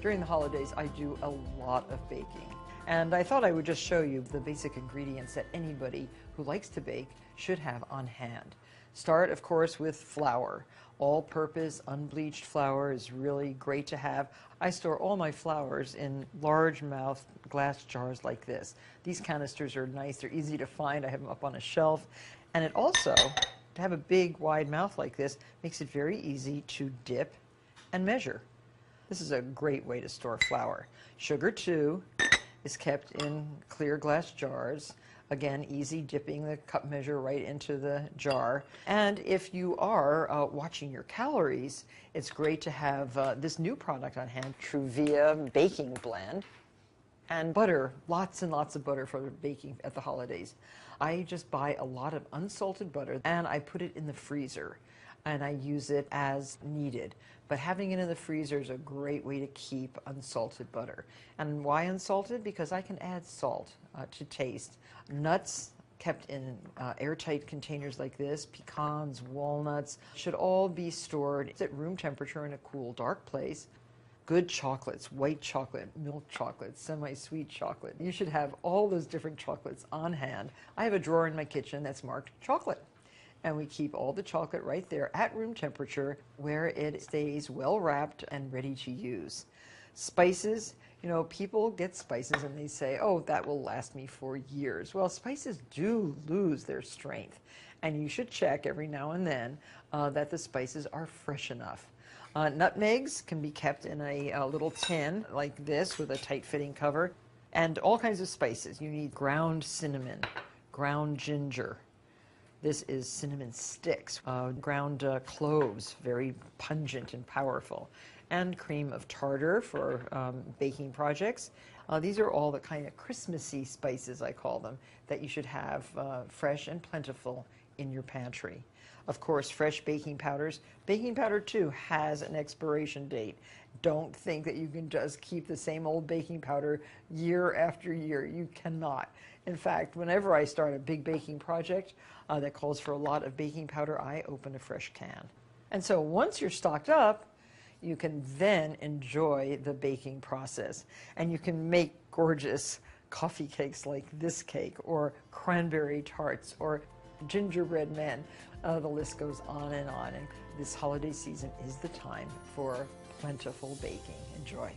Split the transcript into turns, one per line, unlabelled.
During the holidays, I do a lot of baking. And I thought I would just show you the basic ingredients that anybody who likes to bake should have on hand. Start, of course, with flour. All-purpose, unbleached flour is really great to have. I store all my flours in large-mouth glass jars like this. These canisters are nice. They're easy to find. I have them up on a shelf. And it also, to have a big, wide mouth like this, makes it very easy to dip and measure. This is a great way to store flour. Sugar, too, is kept in clear glass jars. Again, easy dipping the cup measure right into the jar. And if you are watching your calories, it's great to have this new product on hand, Truvia Baking Blend. And butter, lots and lots of butter for baking at the holidays. I just buy a lot of unsalted butter and I put it in the freezer and I use it as needed. But having it in the freezer is a great way to keep unsalted butter. And why unsalted? Because I can add salt to taste. Nuts kept in airtight containers like this, pecans, walnuts, should all be stored at room temperature in a cool, dark place. Good chocolates, white chocolate, milk chocolate, semi-sweet chocolate. You should have all those different chocolates on hand. I have a drawer in my kitchen that's marked chocolate. And we keep all the chocolate right there at room temperature where it stays well wrapped and ready to use. Spices, you know, people get spices and they say, oh, that will last me for years. Well, spices do lose their strength. And you should check every now and then that the spices are fresh enough. Nutmegs can be kept in a little tin like this with a tight-fitting cover. And all kinds of spices. You need ground cinnamon, ground ginger. This is cinnamon sticks, ground cloves, very pungent and powerful, and cream of tartar for baking projects. These are all the kind of Christmassy spices, I call them, that you should have fresh and plentiful in your pantry. Of course, fresh baking powders. Baking powder, too, has an expiration date. Don't think that you can just keep the same old baking powder year after year. You cannot. In fact, whenever I start a big baking project that calls for a lot of baking powder, I open a fresh can. And so once you're stocked up, you can then enjoy the baking process. And you can make gorgeous coffee cakes like this cake, or cranberry tarts, or gingerbread men. The list goes on. And this holiday season is the time for plentiful baking. Enjoy.